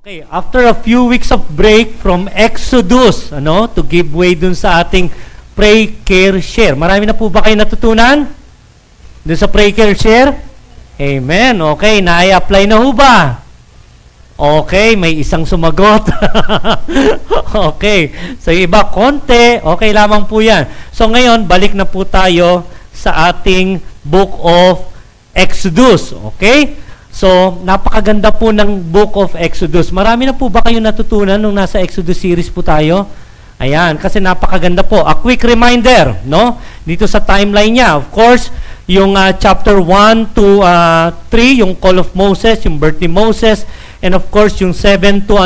Okay, after a few weeks of break from Exodus, to give way dun sa ating Pray, Care, Share. Marami na po ba kayo natutunan? Dun sa Pray, Care, Share? Amen. Okay, na-apply na ho ba? Okay, may isang sumagot. Okay, so iba, konti. Okay lamang po yan. So ngayon, balik na po tayo sa ating Book of Exodus. Okay? So, napakaganda po ng Book of Exodus. Marami na po ba kayo natutunan nung nasa Exodus series po tayo? Ayan, kasi napakaganda po. A quick reminder, dito sa timeline niya. Of course, yung chapter 1 to 3, yung Call of Moses, yung birth ni Moses, and of course, yung 7 to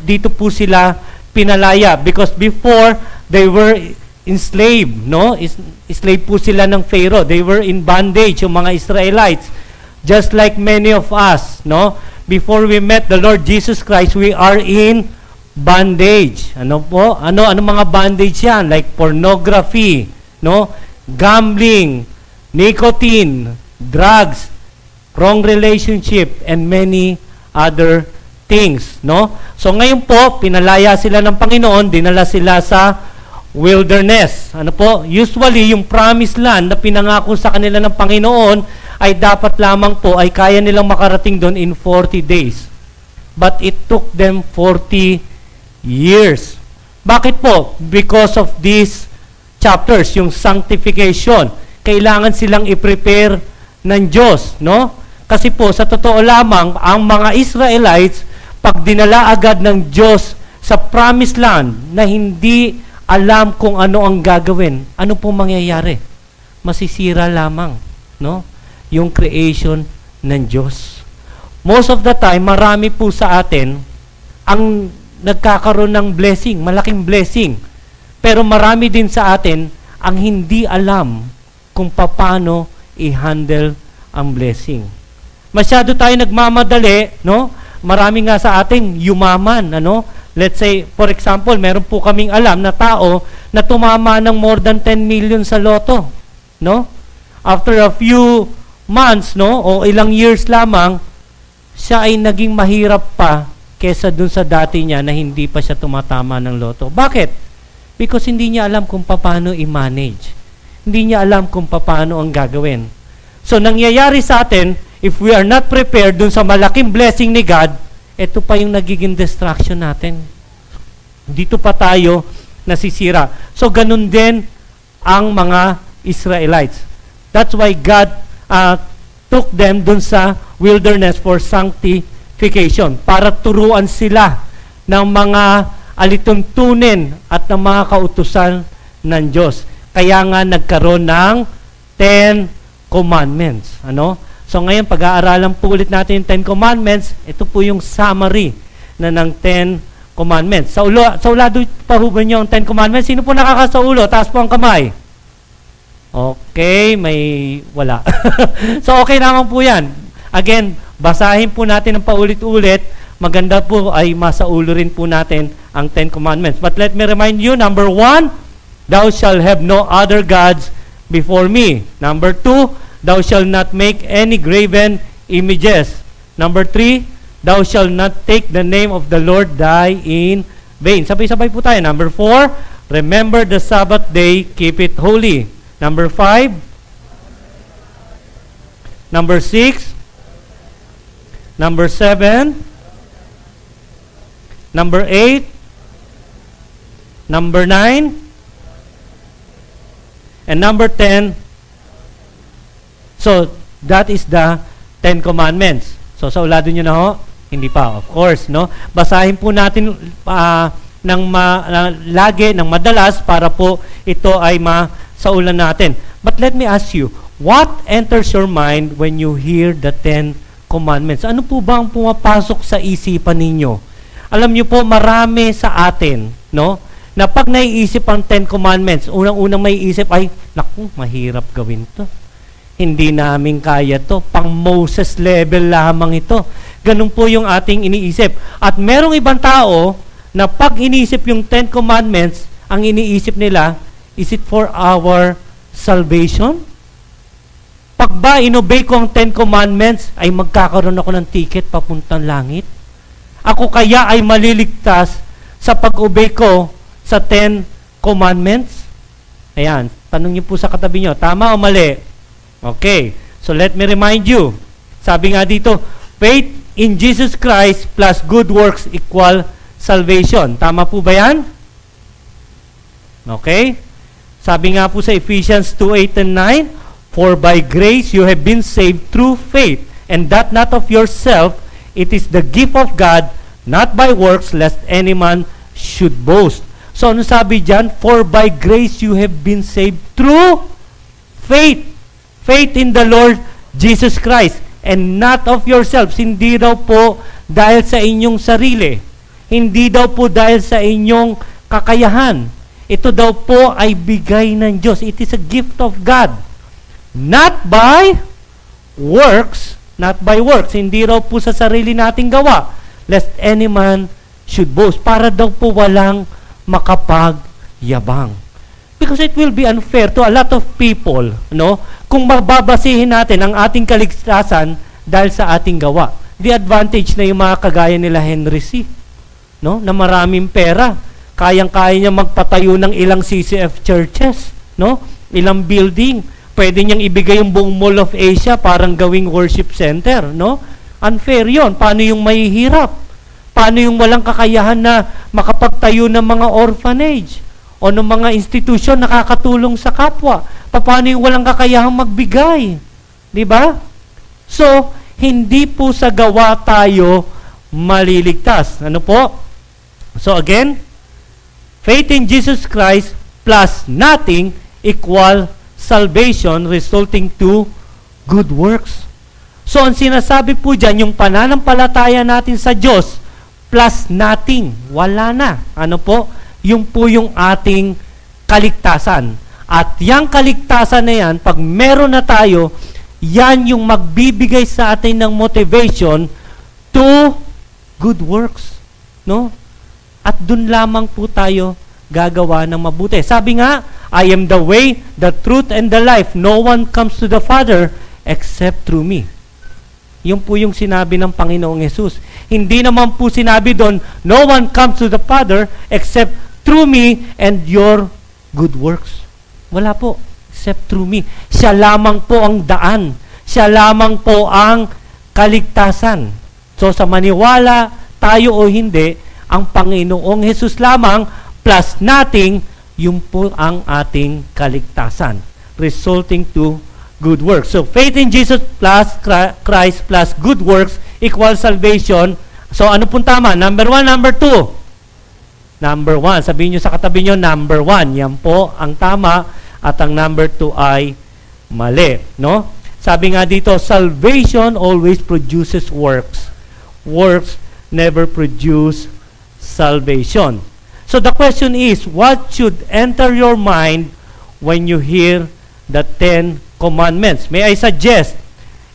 dito po sila pinalaya. Because before, they were enslaved, Enslaved po sila ng Pharaoh. They were in bondage, yung mga Israelites. Just like many of us, before we met the Lord Jesus Christ, we are in bondage. Ano po? Ano mga bondage yan? Like pornography, gambling, nicotine, drugs, wrong relationship, and many other things, So ngayon po, pinalaya sila ng Panginoon, dinala sila sa wilderness. Ano po? Usually, yung promised land na pinangako sa kanila ng Panginoon ay dapat lamang po ay kaya nilang makarating doon in 40 days. But it took them 40 years. Bakit po? Because of these chapters, yung sanctification. Kailangan silang i-prepare ng Diyos, Kasi po, sa totoo lamang, ang mga Israelites, pag dinala agad ng Diyos sa promised land na hindi alam kung ano ang gagawin, ano po mangyayari? Masisira lamang, yung creation ng Diyos. Most of the time, marami po sa atin ang nagkakaroon ng blessing, malaking blessing. Pero marami din sa atin ang hindi alam kung paano i-handle ang blessing. Masyado tayo nagmamadali, Marami nga sa ating yumaman, Let's say, for example, meron po kaming alam na tao na tumama ng more than 10 million sa loto, After a few months, o ilang years lamang, siya ay naging mahirap pa kesa dun sa dati niya na hindi pa siya tumatama ng loto. Bakit? Because hindi niya alam kung paano i-manage. Hindi niya alam kung paano ang gagawin. So, nangyayari sa atin, if we are not prepared dun sa malaking blessing ni God, ito pa yung nagiging distraction natin. Dito pa tayo nasisira. So, ganun din ang mga Israelites. That's why God took them dun sa wilderness for sanctification para turuan sila ng mga alituntunin at ng mga kautusan ng Diyos. Kaya nga nagkaroon ng 10 commandments. So ngayon, pag-aaralan po ulit natin yung 10 commandments, ito po yung summary ng 10 commandments. Sa ulado pa ho ba niyo ang 10 commandments? Sino po nakakasaulo? Taas po ang kamay. Okay, may wala. So, okay naman po yan. Again, basahin po natin ng paulit-ulit. Maganda po ay masaulo rin po natin ang 10 commandments. But let me remind you, number 1, thou shalt have no other gods before me. Number 2, thou shalt not make any graven images. Number 3, thou shalt not take the name of the Lord thy in vain. Sabay-sabay po tayo. Number 4, remember the Sabbath day, keep it holy. Number 5. Number 6. Number 7. Number 8. Number 9. And number 10. So, that is the 10 commandments. So, sa ulado nyo na ho? Hindi pa, of course, Basahin po natin lagi, ng madalas, para po ito ay sa ulan natin. But let me ask you, what enters your mind when you hear the 10 commandments? Ano po ba ang pumapasok sa isipan ninyo? Alam niyo po, marami sa atin, na pag naiisip ang 10 commandments, unang-unang may isip ay, naku, mahirap gawin to. Hindi namin kaya to. Pang Moses level lamang ito. Ganun po yung ating iniisip. At merong ibang tao na pag iniisip yung 10 commandments, ang iniisip nila, is it for our salvation? Pag ba inobey ko ang 10 commandments, ay magkakaroon ako ng ticket papuntang langit? Ako kaya ay maliligtas sa pag-obey ko sa 10 commandments? Ayan, tanong niyo po sa katabi niyo, tama o mali? Okay, so let me remind you. Sabi nga dito, faith in Jesus Christ plus good works equal salvation. Tama po ba yan? Okay? Sabi nga po sa Ephesians 2:8 and 9, for by grace you have been saved through faith, and that not of yourself, it is the gift of God, not by works, lest any man should boast. So ano sabi dyan? For by grace you have been saved through faith. Faith in the Lord Jesus Christ, and not of yourselves. Hindi daw po dahil sa inyong sarili. Hindi daw po dahil sa inyong kakayahan. Ito daw po ay bigay ng Diyos. It is a gift of God. Not by works, not by works. Hindi raw po sa sarili nating gawa. Lest any man should boast. Para daw po walang makapagyabang. Because it will be unfair to a lot of people, no? Kung mababasihin natin ang ating kaligtasan dahil sa ating gawa. The advantage na yung mga kagaya nila Henry C., no? Na maraming pera. Kayang-kaya niya magpatayo ng ilang CCF churches, no? Ilang building. Pwede niyang ibigay yung buong Mall of Asia parang gawing worship center, no? Unfair yon. Paano yung mahihirap? Paano yung walang kakayahan na makapagtayo ng mga orphanage o ng mga institusyon nakakatulong sa kapwa? Paano yung walang kakayahang magbigay? Di ba? So, hindi po sa gawa tayo maliligtas. Ano po? So again, faith in Jesus Christ plus nothing equal salvation resulting to good works. So, ang sinasabi po dyan, yung pananampalataya natin sa Diyos plus nothing, wala na. Ano po? Yung po yung ating kaligtasan. At yung kaligtasan na yan, pag meron na tayo, yan yung magbibigay sa atin ng motivation to good works. No? At dun lamang po tayo gagawa ng mabuti. Sabi nga, I am the way, the truth, and the life. No one comes to the Father except through me. Yung po yung sinabi ng Panginoong Hesus. Hindi naman po sinabi doon, no one comes to the Father except through me and your good works. Wala po, except through me. Siya lamang po ang daan. Siya lamang po ang kaligtasan. So sa maniwala tayo o hindi, ang Panginoong Hesus lamang plus nothing, yung po ang ating kaligtasan. Resulting to good works. So, faith in Jesus plus Christ plus good works equals salvation. So, ano pong tama? Number 1, number 2? Number 1. Sabihin nyo sa katabi nyo, number 1. Yan po ang tama at ang number 2 ay mali. No? Sabi nga dito, salvation always produces works. Works never produce salvation. So, the question is, what should enter your mind when you hear the 10 commandments? May I suggest,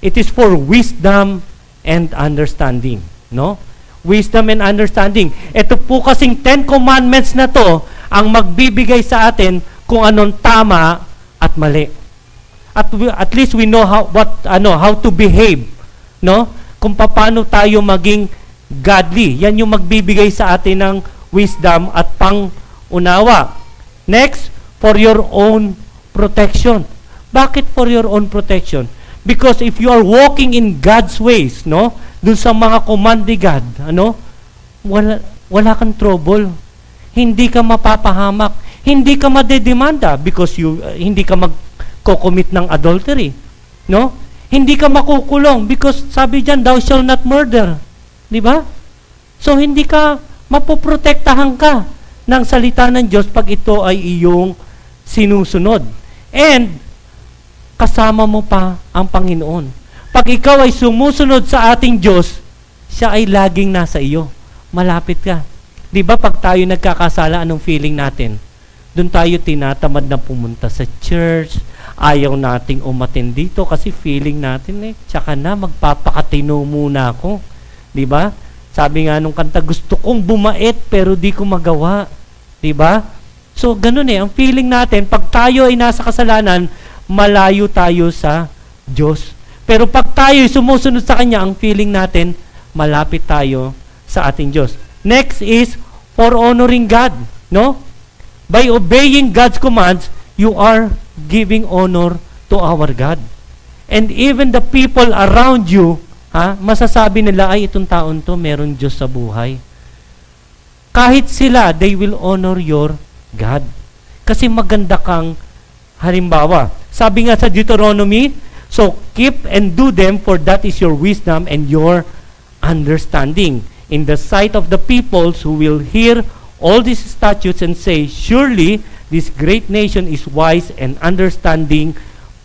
it is for wisdom and understanding. No? Wisdom and understanding. Ito po kasing 10 commandments na to ang magbibigay sa atin kung anong tama at mali. At least we know how to behave, no? Kung paano tayo maging godly. Yan yung magbibigay sa atin ng wisdom at pang-unawa. Next, for your own protection. Bakit for your own protection? Because if you are walking in God's ways, no? Dun sa mga command ni God, ano? Wala kang trouble. Hindi ka mapapahamak. Hindi ka madedemanda because hindi ka magko-commit ng adultery. No? Hindi ka makukulong because sabi diyan, thou shall not murder. Di ba? So, hindi ka mapoprotektahan ka ng salita ng Diyos pag ito ay iyong sinusunod. And, kasama mo pa ang Panginoon. Pag ikaw ay sumusunod sa ating Diyos, siya ay laging nasa iyo. Malapit ka. Di ba pag tayo nagkakasala, anong feeling natin? Doon tayo tinatamad na pumunta sa church, ayaw nating umattend dito kasi feeling natin tsaka na magpapakatino muna ako. Di ba? Sabi nga nung kanta, gusto kong bumait pero di ko magawa. Di ba? So, ganun ang feeling natin, pag tayo ay nasa kasalanan, malayo tayo sa Diyos. Pero pag tayo ay sumusunod sa Kanya, ang feeling natin, malapit tayo sa ating Diyos. Next is for honoring God, no? By obeying God's commands, you are giving honor to our God. And even the people around you, masasabi nila, ay, itong taon to, meron Diyos sa buhay. Kahit sila, they will honor your God. Kasi maganda kang halimbawa. Sabi nga sa Deuteronomy, so keep and do them, for that is your wisdom and your understanding in the sight of the peoples who will hear all these statutes and say, surely this great nation is wise and understanding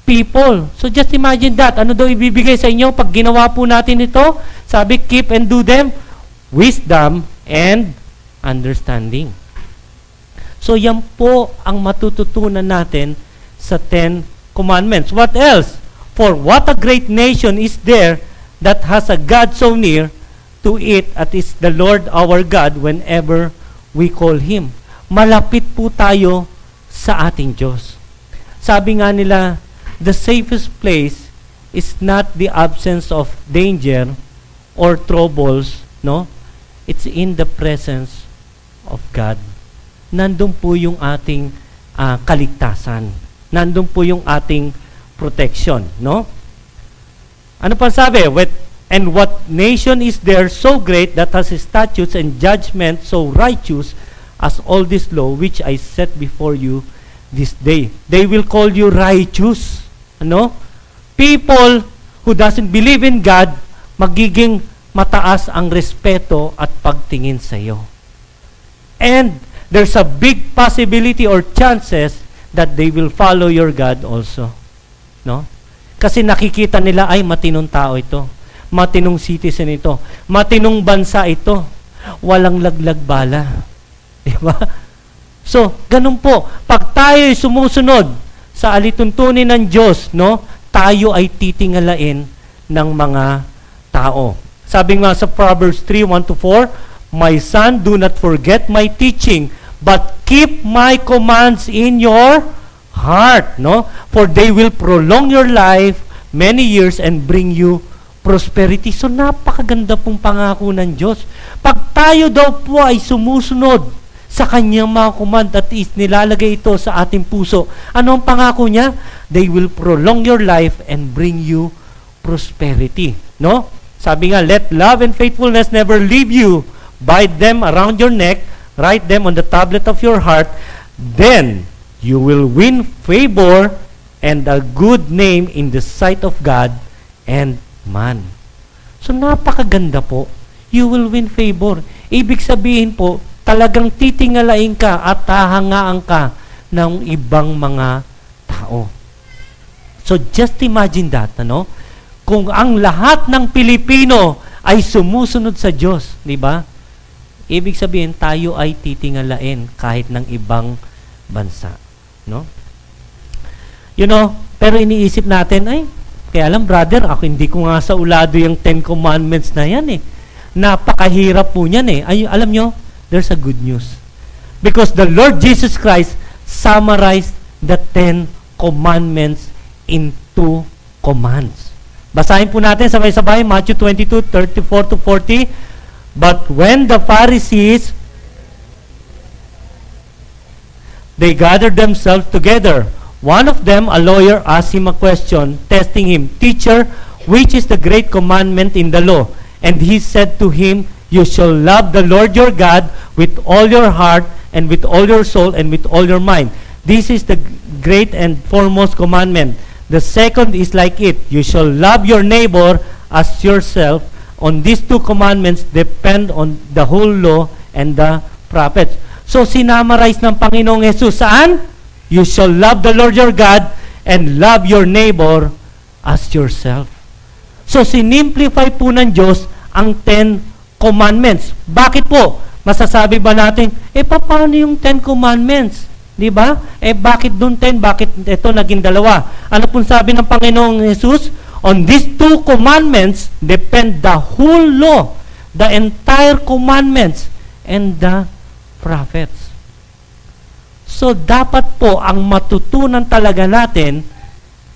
people. So just imagine that. Ano daw ibibigay sa inyo pag ginawa po natin ito? Sabi, keep and do them, wisdom and understanding. So yan po ang matututunan natin sa 10 Commandments. What else? For what a great nation is there that has a God so near to it, at is the Lord our God whenever we call Him. Malapit po tayo sa ating Diyos. Sabi nga nila, the safest place is not the absence of danger or troubles, no? It's in the presence of God. Nandun po yung ating kaligtasan. Nandun po yung ating protection, no? Ano pa sabi? And what nation is there so great that has statutes and judgment so righteous as all this law which I set before you this day? They will call you righteous. Ano? People who doesn't believe in God, magiging mataas ang respeto at pagtingin sa iyo. And there's a big possibility or chances that they will follow your God also. No? Kasi nakikita nila, ay, matinong tao ito. Matinong citizen ito. Matinong bansa ito. Walang laglag bala. Diba? So, ganun po. Pag tayo sumusunod sa alituntunin ng Diyos, no, tayo ay titingalain ng mga tao. Sabi nga sa Proverbs 3:1-4, my son, do not forget my teaching, but keep my commands in your heart, no? For they will prolong your life many years and bring you prosperity. So napakaganda pong pangako ng Diyos. Pag tayo daw po ay sumusunod sa kanyang mga command at nilalagay ito sa ating puso, ano ang pangako niya? They will prolong your life and bring you prosperity, no? Sabi nga, let love and faithfulness never leave you. Bind them around your neck, write them on the tablet of your heart, then you will win favor and a good name in the sight of God and man. So napakaganda po. You will win favor. Ibig sabihin po, talagang titingalain ka at hahangaan ka ng ibang mga tao. So just imagine that, ano? Kung ang lahat ng Pilipino ay sumusunod sa Diyos, di ba? Ibig sabihin, tayo ay titingalain kahit ng ibang bansa. No? You know, pero iniisip natin, ay, kaya alam, brother, ako hindi ko nga sa ulado yung 10 Commandments na yan eh. Napakahirap po niyan eh. Ay, alam nyo, there's a good news. Because the Lord Jesus Christ summarized the 10 Commandments in 2 commands. Basahin po natin sabay-sabay, Matthew 22:34-40. But when the Pharisees, they gathered themselves together. One of them, a lawyer, asked him a question, testing him, Teacher, which is the great commandment in the law? And he said to him, You shall love the Lord your God with all your heart and with all your soul and with all your mind. This is the great and foremost commandment. The second is like it. You shall love your neighbor as yourself. On these 2 commandments depend on the whole law and the prophets. So, sinamarize ng Panginoong Jesus saan? You shall love the Lord your God and love your neighbor as yourself. So, sinimplify po ng Diyos ang 10 commandments. Bakit po? Masasabi ba natin, paano yung 10 commandments? Di ba? Bakit dun 10? Bakit ito naging 2? Ano pong sabi ng Panginoong Jesus? On these 2 commandments depend the whole law, the entire commandments, and the prophets. So, dapat po ang matutunan talaga natin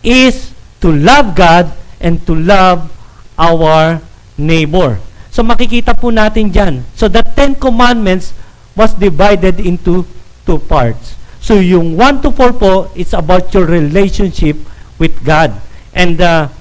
is to love God and to love our neighbor. So, So makikita po natin dyan. So the 10 Commandments was divided into 2 parts. So yung 1 to 4 po, it's about your relationship with God. And 5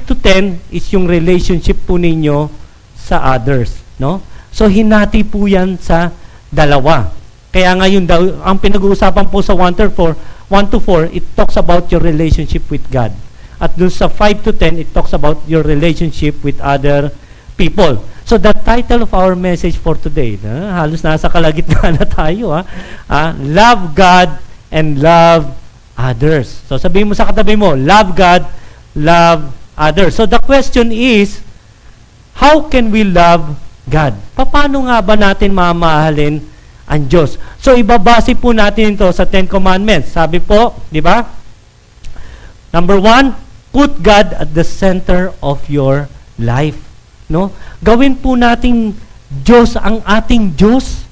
to 10 is yung relationship po ninyo sa others. No? So hinati po yan sa dalawa. Kaya ngayon daw, ang pinag-uusapan po sa 1 to 4, it talks about your relationship with God. At dun sa 5 to 10, it talks about your relationship with other people. So the title of our message for today, halos nasa kalagitnaan na tayo, love God and love others. So sabihin mo sa katabi mo, love God, love others. So the question is, how can we love God? Paano nga ba natin mamahalin ang Diyos? So ibabase po natin ito sa 10 Commandments. Sabi po, di ba? Number 1, put God at the center of your life. No? Gawin po nating Diyos ang ating Diyos.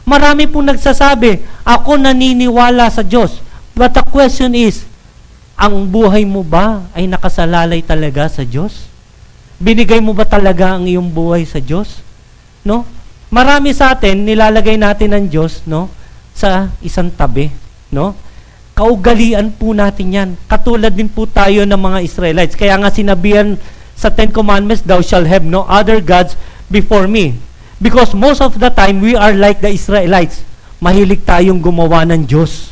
Marami po nagsasabi, ako naniniwala sa Diyos. But the question is, ang buhay mo ba ay nakasalalay talaga sa Diyos? Binigay mo ba talaga ang iyong buhay sa Diyos? No? Marami sa atin, nilalagay natin ang Diyos, no, sa isang tabi. No? Kaugalian po natin yan. Katulad din po tayo ng mga Israelites. Kaya nga sinabihan sa 10 Commandments, thou shalt have no other gods before me. Because most of the time, we are like the Israelites. Mahilig tayong gumawa ng Diyos.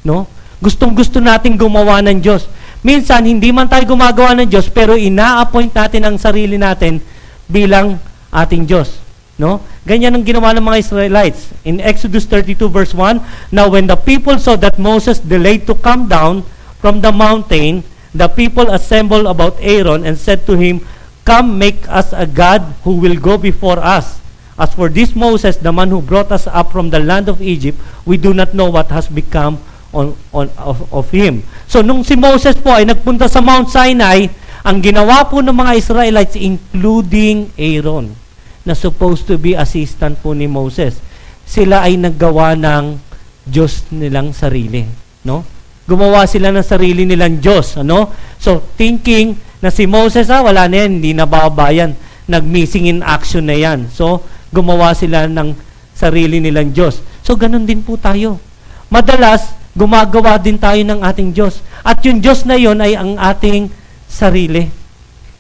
No? Gustong-gusto natin gumawa ng Diyos. Minsan, hindi man tayo gumagawa ng Diyos, pero ina-appoint natin ang sarili natin bilang ating Diyos. No? Ganyan ang ginawa ng mga Israelites. In Exodus 32 verse 1, now when the people saw that Moses delayed to come down from the mountain, the people assembled about Aaron and said to him, come make us a God who will go before us. As for this Moses, the man who brought us up from the land of Egypt, we do not know what has become of him. So nung si Moses po ay nagpunta sa Mount Sinai, ang ginawa po ng mga Israelites, including Aaron, na supposed to be assistant po ni Moses, sila ay naggawa ng Diyos nilang sarili. No? Gumawa sila ng sarili nilang Diyos. Ano? So, thinking na si Moses, wala na yan, hindi nababayan. Nag-missing in action na yan. So, gumawa sila ng sarili nilang Diyos. So, ganun din po tayo. Madalas, gumagawa din tayo ng ating Diyos. At yung Diyos na yon ay ang ating sarili.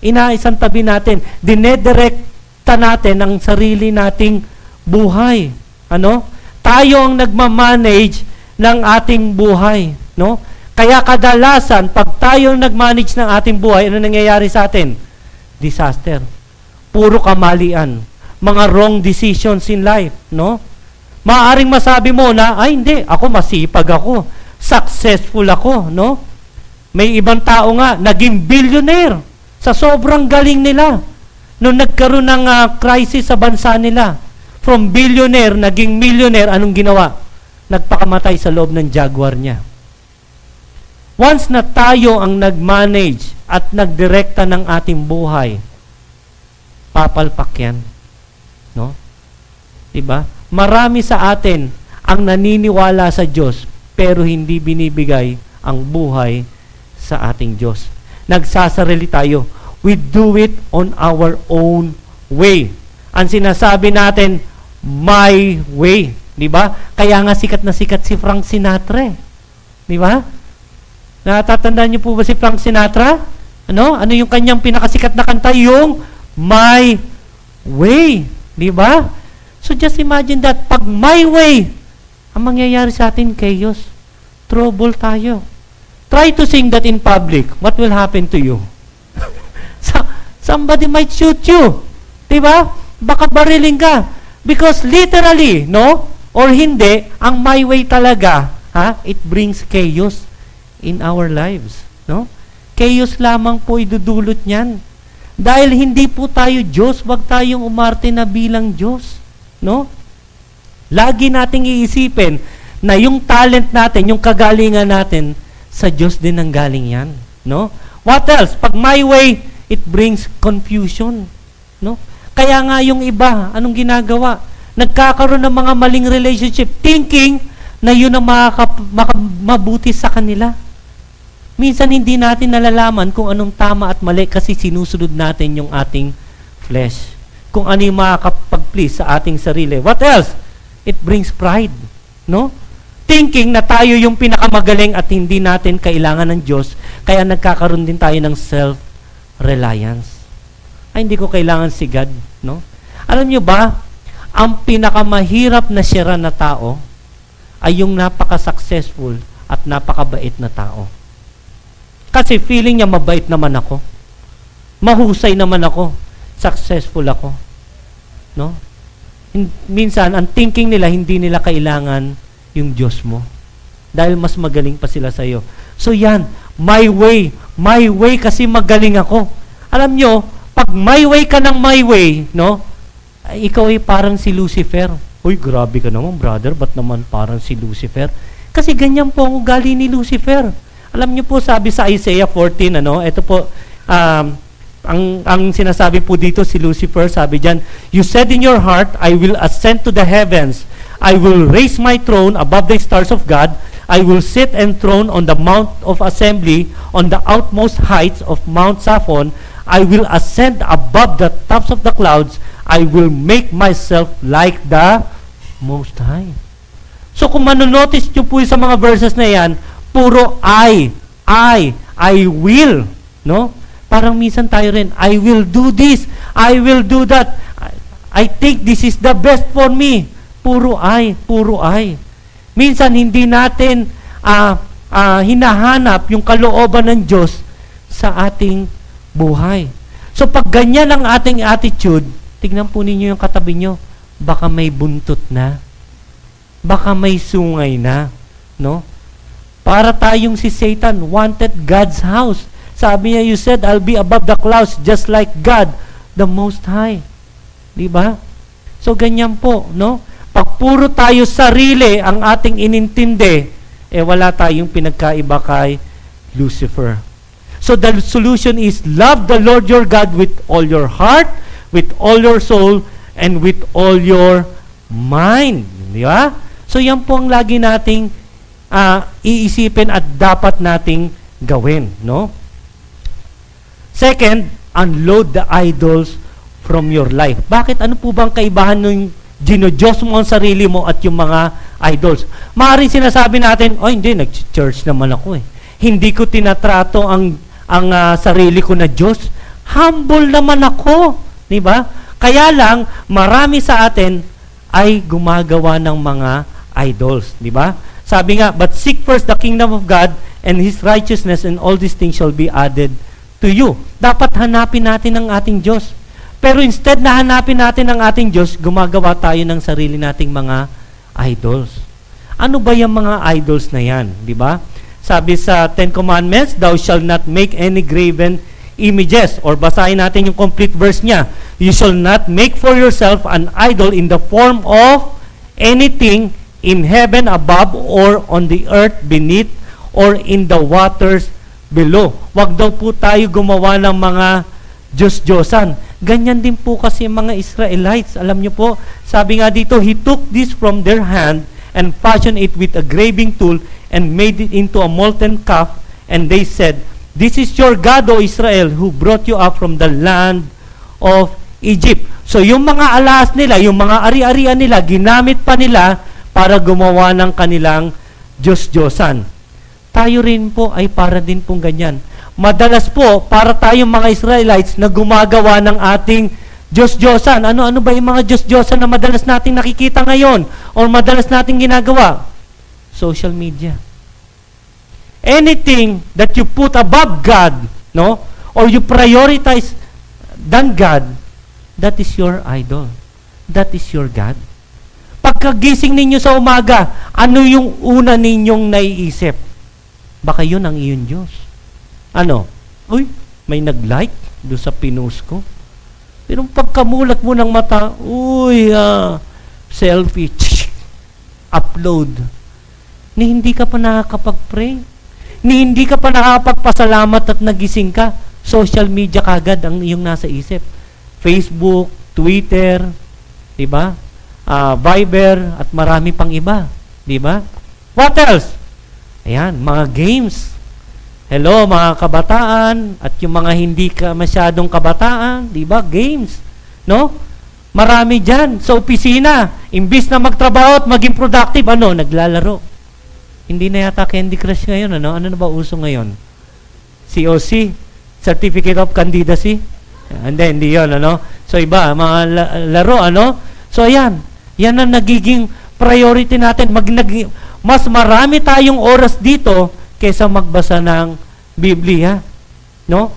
Inaisang tabi natin. Dinedirekta natin ang sarili nating buhay. Ano? Tayo ang nagmamanage ng ating buhay. No? Kaya kadalasan, pag tayo nag-manage ng ating buhay, ano nangyayari sa atin? Disaster. Puro kamalian. Mga wrong decisions in life. No? Maaaring masabi mo na, ay hindi, ako masipag ako. Successful ako. No? May ibang tao nga, naging billionaire sa sobrang galing nila. Nung nagkaroon ng crisis sa bansa nila, from billionaire, naging millionaire, anong ginawa? Nagpakamatay sa loob ng Jaguar niya. Once na tayo ang nag-manage at nagdirekta ng ating buhay, papalpak yan. No? Diba? Marami sa atin ang naniniwala sa Diyos pero hindi binibigay ang buhay sa ating Diyos. Nagsasarili tayo. We do it on our own way. Ang sinasabi natin, my way. Diba? Kaya nga sikat na sikat si Frank Sinatra. Diba? Natatandaan niyo po ba si Frank Sinatra? Ano? Ano yung kanyang pinakasikat na kanta? Yung My Way. Di ba? So just imagine that. Pag my way, ang mangyayari sa atin, chaos. Trouble tayo. Try to sing that in public. What will happen to you? Somebody might shoot you. Di ba? Baka barilin ka. Because literally, no? Or hindi, ang my way talaga, it brings chaos in our lives. No? Chaos lamang po idudulot niyan. Dahil hindi po tayo Diyos, wag tayong umarte na bilang Diyos. No? Lagi nating iisipin na yung talent natin, yung kagalingan natin, sa Diyos din ang galing yan. No? What else? Pag my way, it brings confusion. No? Kaya nga yung iba, anong ginagawa? Nagkakaroon ng mga maling relationship, thinking na yun ang mabuti sa kanila. Minsan hindi natin nalalaman kung anong tama at mali kasi sinusunod natin yung ating flesh. kung ano yung makakapag-please sa ating sarili. What else? It brings pride, no? Thinking na tayo yung pinakamagaling at hindi natin kailangan ng Diyos, kaya nagkakaroon din tayo ng self-reliance. Ay, hindi ko kailangan si God, no? Alam nyo ba, ang pinakamahirap na sira na tao ay yung napaka-successful at napakabait na tao. Kasi feeling niya mabait naman ako. Mahusay naman ako. Successful ako. No? Minsan, ang thinking nila, hindi nila kailangan yung Diyos mo. Dahil mas magaling pa sila sa iyo. So yan, my way. My way kasi magaling ako. Alam nyo, pag my way ka ng my way, no? Ay, ikaw ay parang si Lucifer. Uy, grabe ka naman, brother. Ba't naman parang si Lucifer? Kasi ganyan po ang ugali ni Lucifer. Alam niyo po, sabi sa Isaiah 14, ito po, ang sinasabi po dito si Lucifer, sabi diyan, "You said in your heart, I will ascend to the heavens. I will raise my throne above the stars of God. I will sit enthroned on the mount of assembly, on the outmost heights of Mount Zaphon. I will ascend above the tops of the clouds. I will make myself like the Most High." So kung manonotice nyo po sa mga verses na yan, puro I will, no? Parang minsan tayo rin, I will do this, I will do that, I think this is the best for me. Puro I. Minsan hindi natin hinahanap yung kalooban ng Diyos sa ating buhay. So pag ganyan ang ating attitude, tignan po ninyo yung katabi nyo, baka may buntot na, baka may sungay na, no? Para tayong si Satan wanted God's house. Sabi niya, you said, I'll be above the clouds just like God, the Most High. Diba? So, ganyan po, no? Pag puro tayo sarili ang ating inintindi, wala tayong pinagkaiba kay Lucifer. So, the solution is, love the Lord your God with all your heart, with all your soul, and with all your mind. Diba? So, yan po ang lagi nating iisipin at dapat nating gawin, no? Second, unload the idols from your life. Bakit? Ano po bang kaibahan ng ginodiyos mo ang sarili mo at yung mga idols? Maaaring sinasabi natin, hindi, nag-church naman ako eh. Hindi ko tinatrato ang sarili ko na Diyos. Humble naman ako. Diba? Kaya lang, marami sa atin ay gumagawa ng mga idols. Diba? Sabi nga, but seek first the kingdom of God and His righteousness, and all these things shall be added to you. Dapat hanapin natin ang ating Diyos. Pero instead na hanapin natin ang ating Diyos, gumagawa tayo ng sarili nating mga idols. Ano ba yung mga idols na yan? Diba? Sabi sa Ten Commandments, thou shalt not make any graven images. Or basahin natin yung complete verse niya. You shall not make for yourself an idol in the form of anything in heaven above, or on the earth beneath, or in the waters below. Wag daw po tayo gumawa ng mga Diyos-Diyosan. Ganyan din po kasi mga Israelites. Alam nyo po, sabi nga dito, He took this from their hand and fashioned it with a graving tool and made it into a molten calf. And they said, "This is your God, O Israel, who brought you up from the land of Egypt." So yung mga alas nila, yung mga ari-arian nila, ginamit pa nila para gumawa ng kanilang Diyos-Diyosan. Tayo rin po ay para din pong ganyan. Madalas po, para tayong mga Israelites na gumagawa ng ating Diyos-Diyosan. Ano ba yung mga Diyos-Diyosan na madalas nating nakikita ngayon o madalas nating ginagawa? Social media. Anything that you put above God, no? Or you prioritize than God, that is your idol. That is your God. Pagkagising ninyo sa umaga, ano yung una ninyong naiisip? Baka yun ang iyong Diyos. Ano? Uy, may nag-like doon sa pinost ko. Pero pagkamulat mo ng mata, selfie, upload. Ni hindi ka pa nakakapag-pray. Ni hindi ka pa nakakapagpasalamat at nagising ka. Social media kagad ang iyong nasa isip. Facebook, Twitter, diba? Viber, at marami pang iba. Diba? What else? Ayan, mga games. Hello, mga kabataan, at yung mga hindi ka masyadong kabataan, diba? Games. No? Marami dyan sa opisina, imbis na magtrabaho at maging productive, naglalaro. Hindi na yata Candy Crush ngayon, ano na ba uso ngayon? COC, Certificate of Candidacy? Hindi yun, So iba, mga laro, So yan ang nagiging priority natin. Mas marami tayong oras dito kaysa magbasa ng Biblia. No?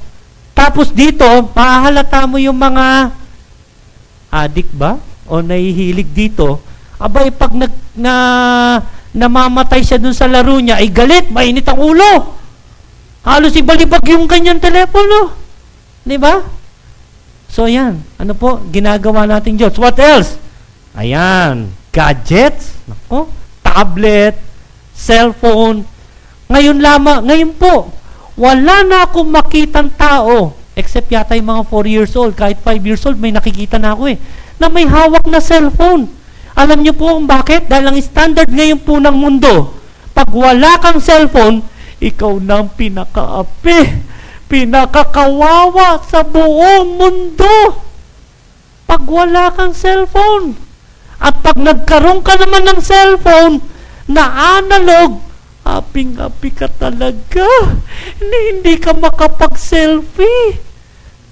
Tapos dito, mahahalata mo yung mga addict ba? O nahihilig dito. Abay, pag namamatay siya dun sa laro niya, ay galit, mainit ang ulo. Halos ibalibag yung kanyang telepono. Di ba? So, yan. Ano po? Ginagawa natin Diyos. What else? Ayan. Gadgets. Nako. Tablet. Cellphone. Ngayon po, wala na akong makitang tao, except yata yung mga 4 years old, kahit 5 years old, may nakikita na ako na may hawak na cellphone. Alam niyo po kung bakit? Dahil ang standard ngayon po ng mundo, pag wala kang cellphone, ikaw na ang pinakaapi, pinakakawawa sa buong mundo. Pag wala kang cellphone. At pag nagkaroon ka naman ng cellphone na analog, aping-api ka talaga. Hindi ka makapag-selfie.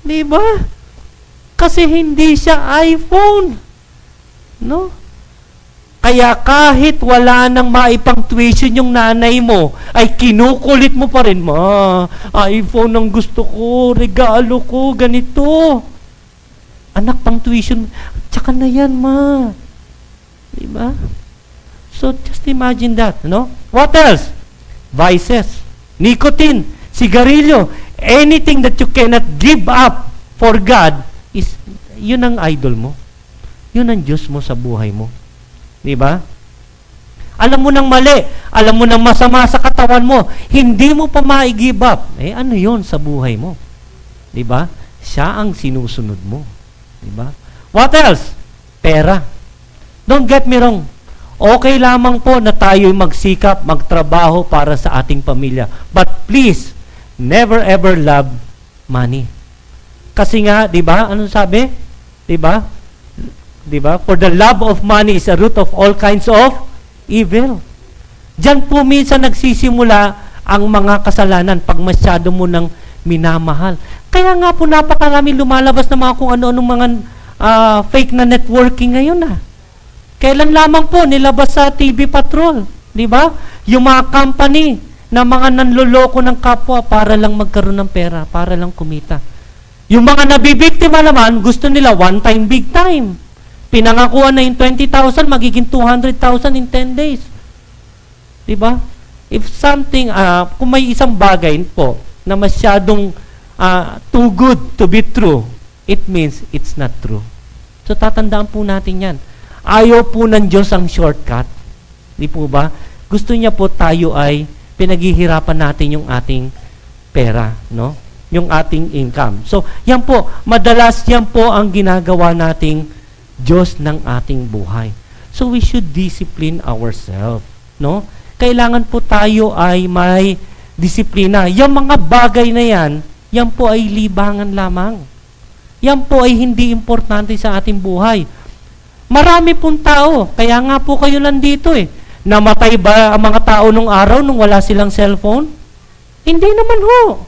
Di ba? Kasi hindi siya iPhone. No? Kaya kahit wala nang maipang tuition yung nanay mo, ay kinukulit mo pa rin, iPhone ang gusto ko, regalo ko, ganito. Anak, pang tuition, tsaka na yan, ma. Di ba? So, just imagine that, no? What else? Vices, nicotine, sigarilyo, anything that you cannot give up for God, yun ang idol mo. Yun ang Diyos mo sa buhay mo. Diba? Alam mo nang mali, alam mo nang masama sa katawan mo, hindi mo pa ma-give up. Ano yun sa buhay mo? Diba? Siya ang sinusunod mo. Diba? What else? Pera. Don't get me wrong. Okay lamang po na tayo'y magsikap, magtrabaho para sa ating pamilya. But please, never ever love money. Kasi nga, di ba? Anong sabi? Di ba? Di ba? For the love of money is a root of all kinds of evil. Diyan po minsan nagsisimula ang mga kasalanan pag masyado mo nang minamahal. Kaya nga po napakarami lumalabas na mga kung ano-anong mga fake na networking ngayon . Kailan lamang po nilabas sa TV Patrol, di ba? Yung mga company na mga nanloloko ng kapwa para lang magkaroon ng pera, para lang kumita. Yung mga nabibiktima naman, gusto nila one time, big time. Pinangakuan na yung 20,000, magiging 200,000 in 10 days. Di ba? If something, kung may isang bagay po na masyadong too good to be true, it means it's not true. So tatandaan po natin yan. Ayaw po ng Diyos ang shortcut. Di po ba? Gusto niya po tayo ay pinaghihirapan natin yung ating pera, no? Yung ating income. So, yan po, madalas yan po ang ginagawa nating Diyos ng ating buhay. So, we should discipline ourselves, no? Kailangan po tayo ay may disiplina. Yung mga bagay na yan po ay libangan lamang. Yan po ay hindi importante sa ating buhay. Marami pong tao, kaya nga po kayo nandito Namatay ba ang mga tao nung araw nung wala silang cellphone? Hindi naman ho.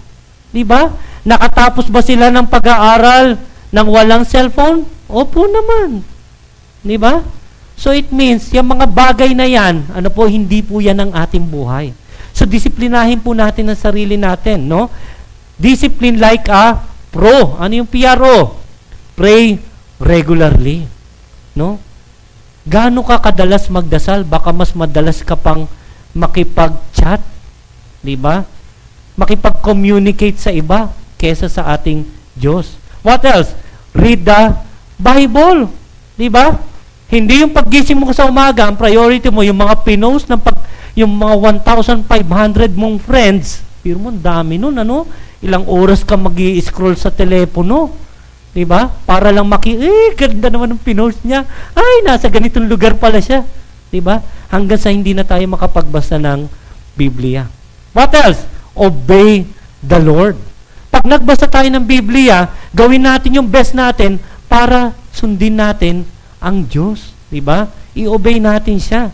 Di ba? Nakatapos ba sila ng pag-aaral nang walang cellphone? Opo naman. Di ba? So it means, yung mga bagay na yan, hindi po yan ang ating buhay. So disiplinahin po natin ang sarili natin, no? Discipline like a pro. Ano yung PRO? Pray regularly. No? Gaano ka kadalas magdasal? Baka mas madalas ka pang makipag-chat. Di ba? Makipag-communicate sa iba kesa sa ating Diyos. What else? Read the Bible. Di ba? Hindi yung paggising mo sa umaga, ang priority mo, yung mga pinost ng yung mga 1,500 mong friends. Pero mo, dami nun, Ilang oras ka mag-i-scroll sa telepono. Diba? Para lang ganda naman ng pinost niya. Ay, nasa ganitong lugar pala siya. Diba? Hanggang sa hindi na tayo makapagbasa ng Biblia. What else? Obey the Lord. Pag nagbasa tayo ng Biblia, gawin natin yung best natin para sundin natin ang Diyos, di ba? I-obey natin siya.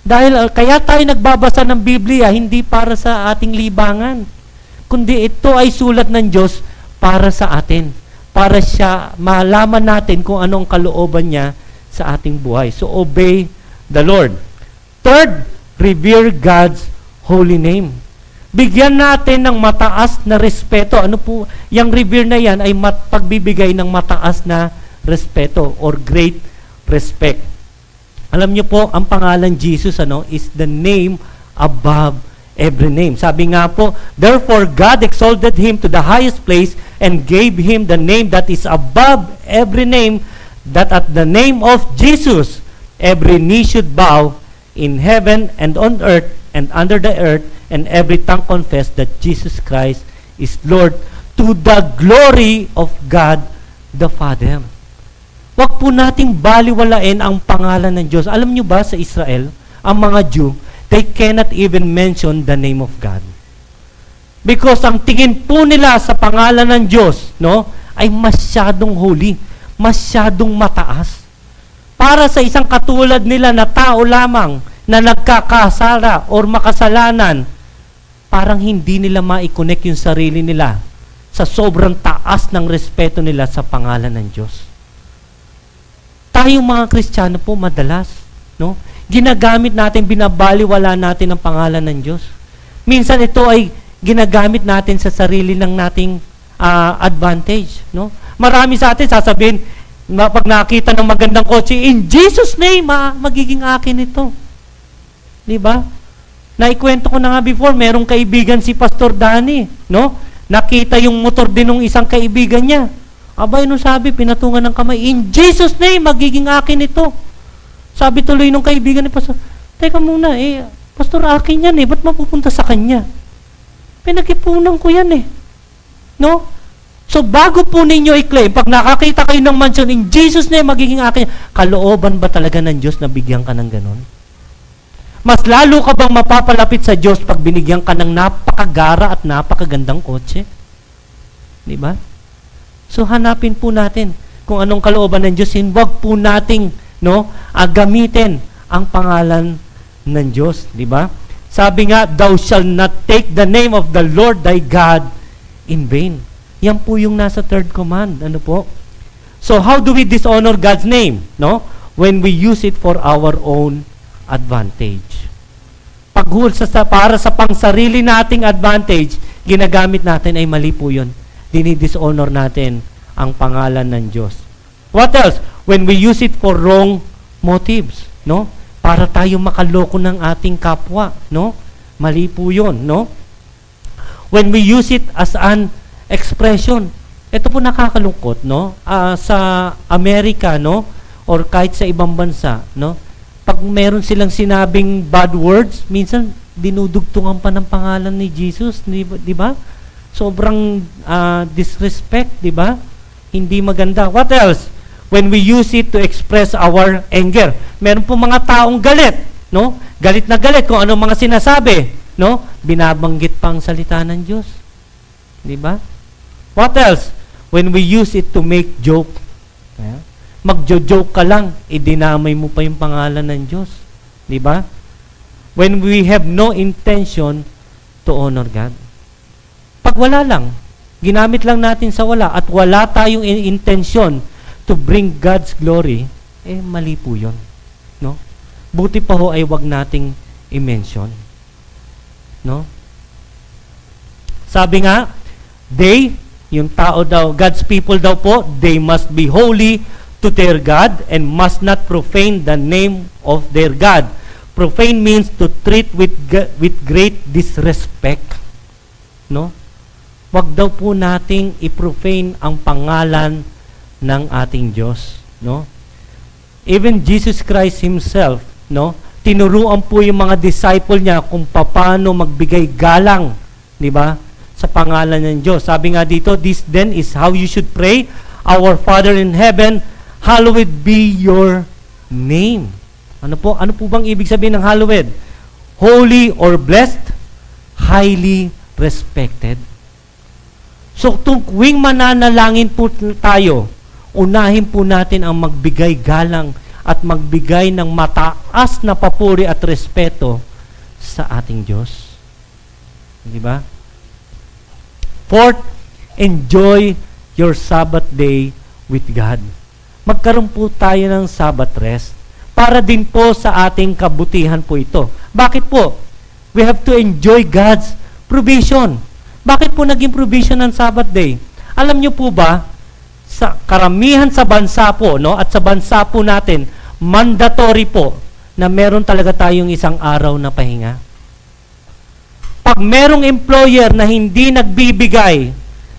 Dahil kaya tayo nagbabasa ng Biblia, hindi para sa ating libangan, kundi ito ay sulat ng Diyos para sa atin, para siya malaman natin kung anong kalooban niya sa ating buhay. So obey the Lord. Third, revere God's holy name. Bigyan natin ng mataas na respeto. Ano po, yung revere na yan ay pagbibigay ng mataas na respeto or great respect. Alam niyo po, ang pangalan Jesus is the name above every name. Sabi nga po, therefore God exalted him to the highest place and gave him the name that is above every name, that at the name of Jesus every knee should bow in heaven and on earth and under the earth, and every tongue confess that Jesus Christ is Lord, to the glory of God the Father. Huwag po nating baliwalain ang pangalan ng Diyos. Alam niyo ba sa Israel, ang mga Jew, they cannot even mention the name of God. Because ang tingin po nila sa pangalan ng Diyos, ay masyadong holy, masyadong mataas. Para sa isang katulad nila na tao lamang na nagkakasala or makasalanan, parang hindi nila ma-connect yung sarili nila sa sobrang taas ng respeto nila sa pangalan ng Diyos. Tayong mga Kristiyano po madalas, ginagamit natin, binabaliwala natin ang pangalan ng Diyos. Minsan ito ay ginagamit natin sa sarili ng nating advantage. Marami sa atin sasabihin, pag nakita ng magandang kotse, in Jesus' name, magiging akin ito. Diba? Naikwento ko na nga before, merong kaibigan si Pastor Danny, nakita yung motor din ng isang kaibigan niya. Abay, sabi, pinatungan ng kamay, in Jesus' name, magiging akin ito. Sabi tuloy nung kaibigan ni Pastor, teka muna, Pastor, akin yan ba't mapupunta sa kanya? Pinag-ipunan ko yan So, bago po ninyo i-claim, pag nakakita kayo ng mansion, in Jesus' name, magiging akin, kalooban ba talaga ng Diyos na bigyan ka ng ganon? Mas lalo ka bang mapapalapit sa Diyos pag binigyan ka ng napakagara at napakagandang kotse? Di ba? So, hanapin po natin kung anong kalooban ng Diyos. Huwag po nating gamitin ang pangalan ng Diyos. Di ba? Sabi nga, thou shalt not take the name of the Lord thy God in vain. Yan po yung nasa third command. Ano po? So, how do we dishonor God's name? When we use it for our own advantage. Para sa pangsarili nating advantage, ginagamit natin ay mali po yun. Dinidishonor natin ang pangalan ng Diyos. What else? When we use it for wrong motives, para tayo makaloko ng ating kapwa, mali po yun, When we use it as an expression, ito po nakakalungkot, sa Amerika, or kahit sa ibang bansa, pag meron silang sinabing bad words, minsan dinudugtungan pa ng pangalan ni Jesus, di ba? Sobrang disrespect, di ba? Hindi maganda. What else? When we use it to express our anger. Meron po mga taong galit, Galit na galit kung anong mga sinasabi, Binabanggit pa ang salita ng Diyos. Di ba? What else? When we use it to make joke. Magjo-joke ka lang, idinamay mo pa yung pangalan ng Diyos. Di ba? When we have no intention to honor God. Pag wala lang, ginamit lang natin sa wala at wala tayong intensyon to bring God's glory, mali po yun. Buti pa ho ay wag nating i-mention. Sabi nga, yung tao daw, God's people daw po, they must be holy to their God and must not profane the name of their God. Profane means to treat with great disrespect. Wag daw po nating i-profane ang pangalan ng ating Diyos. Even Jesus Christ Himself, tinuruan po yung mga disciple niya kung paano magbigay galang, di ba, sa pangalan ng Diyos. Sabi nga dito, this then is how you should pray, our Father in heaven, hallowed be your name. Ano po bang ibig sabihin ng hallowed? Holy or blessed, highly respected. So, tuwing mananalangin po tayo, unahin po natin ang magbigay galang at magbigay ng mataas na papuri at respeto sa ating Diyos. Di ba? Fourth, enjoy your Sabbath day with God. Magkaroon po tayo ng Sabbath rest para din po sa ating kabutihan po ito. Bakit po? We have to enjoy God's provision. Bakit po naging provision ng Sabbath day? Alam niyo po ba, sa karamihan sa bansa po, no, at sa bansa po natin, mandatory po na meron talaga tayong isang araw na pahinga. Pag merong employer na hindi nagbibigay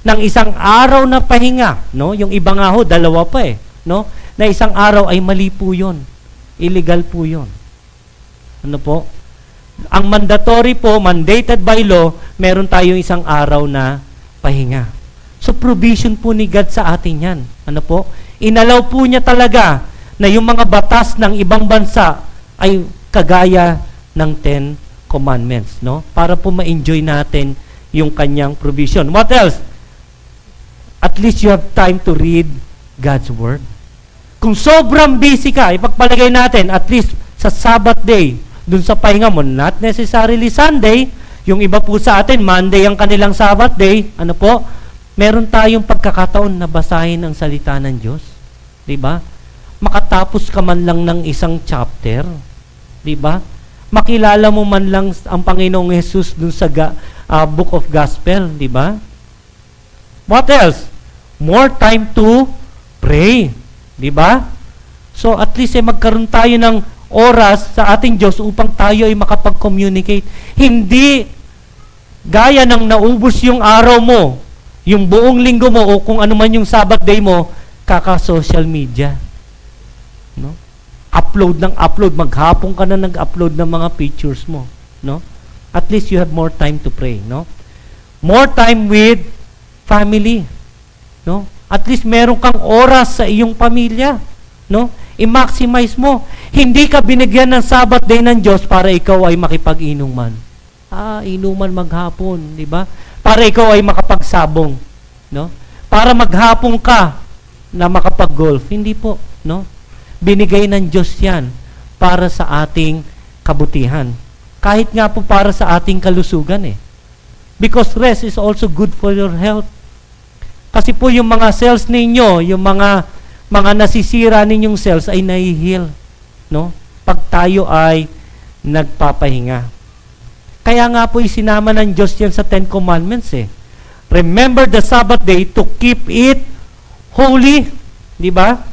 ng isang araw na pahinga, no, yung iba nga ho, dalawa pa no, na isang araw ay mali po yun. Illegal po yun. Ano po? Ang mandatory po, mandated by law, meron tayong isang araw na pahinga. So, provision po ni God sa atin yan. Ano po? Inalaw po niya talaga na yung mga batas ng ibang bansa ay kagaya ng 10 Commandments, no? Para po ma-enjoy natin yung kanyang provision. What else? At least you have time to read God's Word. Kung sobrang busy ka, ipagpalagay natin, at least sa Sabbath day, dun sa pahinga mo, not necessarily Sunday, yung iba po sa atin, Monday ang kanilang Sabbath day, ano po, meron tayong pagkakataon na basahin ang salita ng Diyos. Diba? Makatapos ka man lang ng isang chapter. Diba? Makilala mo man lang ang Panginoong Jesus dun sa Book of Gospel. Diba? What else? More time to pray. Diba? So at least magkaroon tayo ng oras sa ating Diyos upang tayo ay makapag-communicate. Hindi gaya ng naubos yung araw mo, yung buong linggo mo o kung ano man yung Sabbath day mo, kaka-social media. No? Upload ng upload. Maghapon ka na nag-upload ng mga pictures mo. No? At least you have more time to pray. No? More time with family. No? At least meron kang oras sa iyong pamilya. No? I-maximize mo. Hindi ka binigyan ng Sabbath day ng Diyos para ikaw ay makipag-inuman. Inuman maghapon, di ba? Para ikaw ay makapagsabong, no? Para maghapon ka na makapag-golf. Hindi po, no? Binigay ng Diyos 'yan para sa ating kabutihan. Kahit nga po para sa ating kalusugan Because rest is also good for your health. Kasi po yung mga cells ninyo, yung mga nasisira ninyong cells ay nahi-heal, no? Pag tayo ay nagpapahinga. Kaya nga po isinama ng Diyos yan sa 10 Commandments Remember the Sabbath day to keep it holy. Di ba?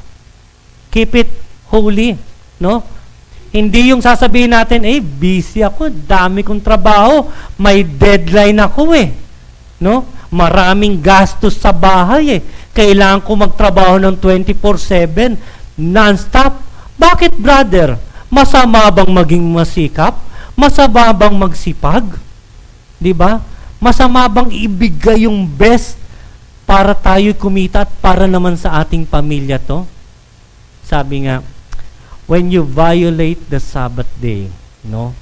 Keep it holy. No? Hindi yung sasabihin natin, busy ako, dami kong trabaho, may deadline ako No? Maraming gastos sa bahay Kailangan ko magtrabaho ng 24/7, non-stop. Bakit, brother? Masama bang maging masikap? Masama bang magsipag? Di ba? Masama bang ibigay yung best para tayo kumita at para naman sa ating pamilya to? Sabi nga, when you violate the Sabbath day, no?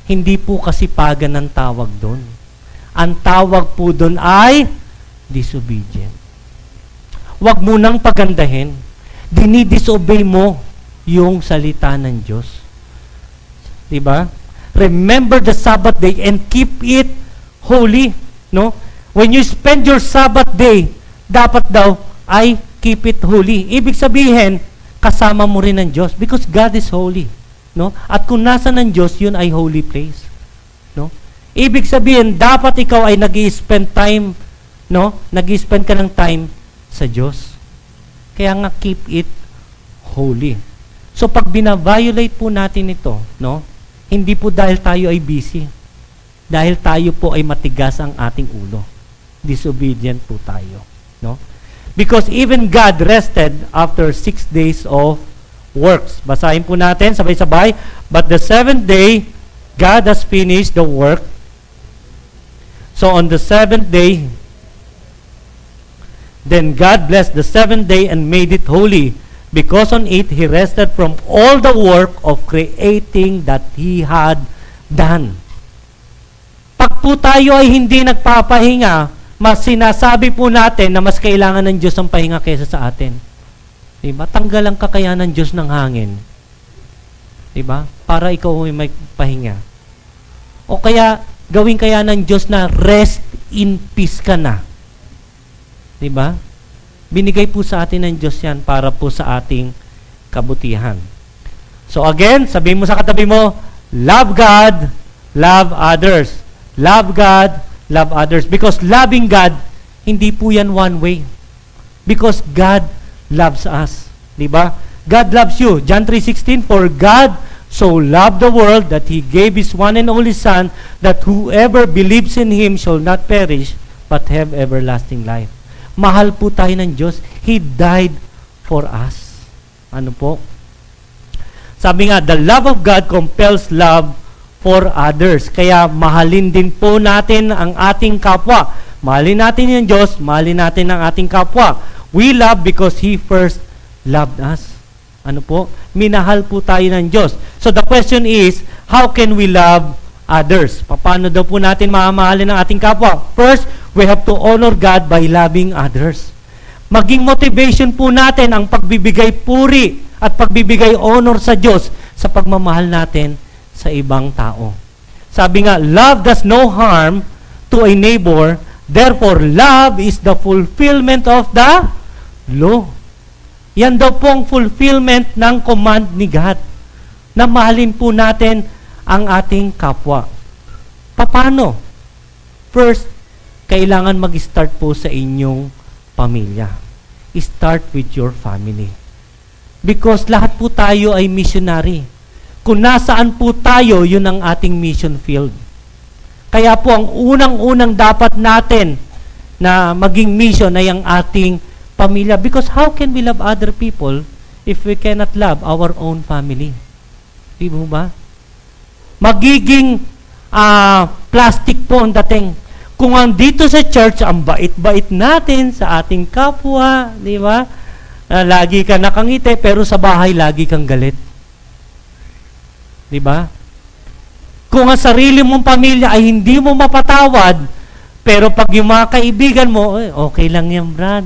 Hindi po kasipagan ang tawag doon. Ang tawag po doon ay disobedient. Huwag mo nang pagandahin. Dinidisobey mo yung salita ng Diyos. Di ba? Remember the Sabbath day and keep it holy, no? When you spend your Sabbath day, dapat daw ay keep it holy. Ibig sabihin, kasama mo rin ng Diyos because God is holy, no? At kung nasa ng Diyos, yun ay holy place, no? Ibig sabihin, dapat ikaw ay nag-i-spend time, no? Nag-i-spend ka ng time sa Diyos. Kaya nga keep it holy. So pag bina-violate po natin ito, no? Hindi po dahil tayo ay busy. Dahil tayo po ay matigas ang ating ulo. Disobedient po tayo. No? Because even God rested after 6 days of works. Basahin po natin, sabay-sabay. But the 7th day, God has finished the work. So on the 7th day, then God blessed the 7th day and made it holy, because on it He rested from all the work of creating that He had done. Pag po tayo ay hindi nagpapahinga, mas sinasabi po natin na mas kailangan ng Diyos ang pahinga kaysa sa atin. Diba? Tanggal ang kakayanan ng Diyos ng hangin. Diba? Para ikaw ay may pahinga. O kaya, gawin kaya ng Diyos na rest in peace ka na. Diba? Binigay po sa atin ng Diyos yan para po sa ating kabutihan. So again, sabihin mo sa katabi mo, love God, love others. Love God, love others. Because loving God, hindi po yan one way. Because God loves us. Diba? God loves you. John 3:16, for God so loved the world that He gave His one and only Son, that whoever believes in Him shall not perish, but have everlasting life. Mahal po tayo ng Diyos. He died for us. Ano po? Sabi nga, the love of God compels love for others. Kaya mahalin din po natin ang ating kapwa. Mahalin natin yung Diyos, mahalin natin ang ating kapwa. We love because He first loved us. Ano po? Minahal po tayo ng Diyos. So the question is, how can we love others? Paano daw po natin mamahalin ang ating kapwa? First, we have to honor God by loving others. Maging motivation po natin ang pagbibigay puri at pagbibigay honor sa Diyos sa pagmamahal natin sa ibang tao. Sabi nga, love does no harm to a neighbor, therefore love is the fulfillment of the law. Yan daw pong fulfillment ng command ni God, na mahalin po natin ang ating kapwa. Paano? First, kailangan mag-start po sa inyong pamilya. Start with your family. Because lahat po tayo ay missionary. Kung nasaan po tayo, yun ang ating mission field. Kaya po ang unang-unang dapat natin na maging mission ay ang ating pamilya. Because how can we love other people if we cannot love our own family? Di ba? Magiging plastic po ang dating. Kung andito sa church, ang bait-bait natin sa ating kapwa, di ba? Lagi ka nakangiti, pero sa bahay, lagi kang galit. Di ba? Kung ang sarili mong pamilya ay hindi mo mapatawad, pero pag yung mga kaibigan mo, okay lang yan, Brad.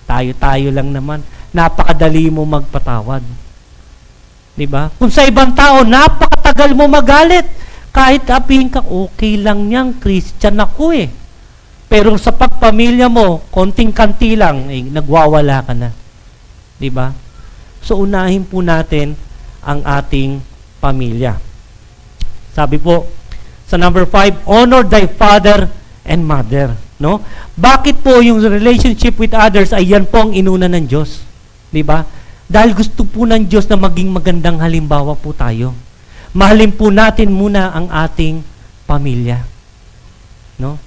Tayo-tayo lang naman. Napakadali mo magpatawad. Di ba? Kung sa ibang tao, napakatagal mo magalit. Kahit apihin ka, okay lang yan, Christian ako eh. Pero sa pagpamilya mo, konting-kanti lang, nagwawala ka na. Diba? So, unahin po natin ang ating pamilya. Sabi po, sa number 5, honor thy father and mother. No? Bakit po yung relationship with others ay yan po ang inuna ng Diyos? Diba? Dahil gusto po ng Diyos na maging magandang halimbawa po tayo. Mahalin po natin muna ang ating pamilya. No?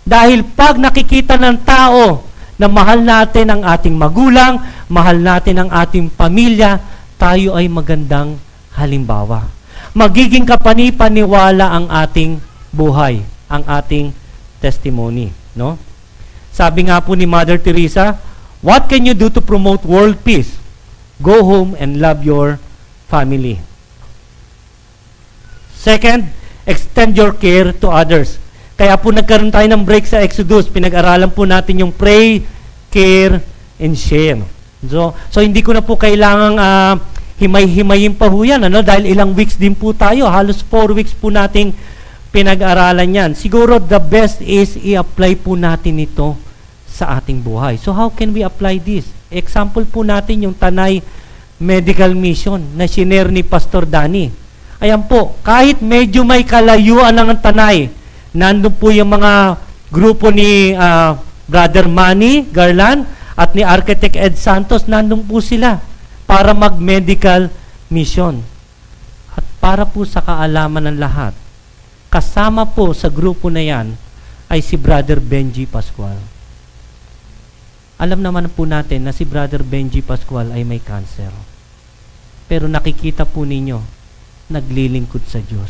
Dahil pag nakikita ng tao na mahal natin ang ating magulang, mahal natin ang ating pamilya, tayo ay magandang halimbawa. Magiging kapani-paniwala ang ating buhay, ang ating testimony. No? Sabi nga po ni Mother Teresa, what can you do to promote world peace? Go home and love your family. Second, extend your care to others. Kaya po nagkaroon tayo ng break sa Exodus. Pinag-aralan po natin yung pray, care, and share. So hindi ko na po kailangang himay-himayin pa ho yan, ano? Dahil ilang weeks din po tayo. Halos 4 weeks po nating pinag-aralan yan. Siguro the best is i-apply po natin ito sa ating buhay. So how can we apply this? Example po natin yung Tanay Medical Mission na shinare ni Pastor Danny. Ayan po, kahit medyo may kalayuan ng Tanay, nandun po yung mga grupo ni Brother Manny Garland at ni Architect Ed Santos, nandun po sila para mag-medical mission. At para po sa kaalaman ng lahat, kasama po sa grupo na yan ay si Brother Benji Pascual. Alam naman po natin na si Brother Benji Pascual ay may cancer. Pero nakikita po ninyo, naglilingkod sa Diyos.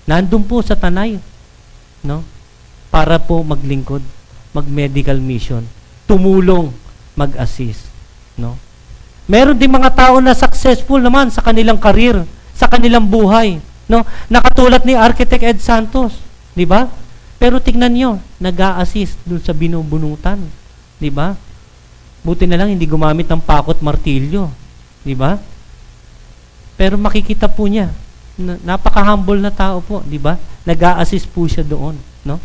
Nandun po sa Tanay, no? Para po maglingkod, mag-medical mission, tumulong, mag-assist, no? Meron din mga tao na successful naman sa kanilang career, sa kanilang buhay, no? Nakatulad ni Architect Ed Santos, di ba? Pero tignan niyo, nag-a-assist dun sa binubunutan, di ba? Buti na lang hindi gumamit ng pakot martilyo. Di ba? Pero makikita po niya, napaka-humble na tao po, di ba? Nag-a-assist po siya doon, no?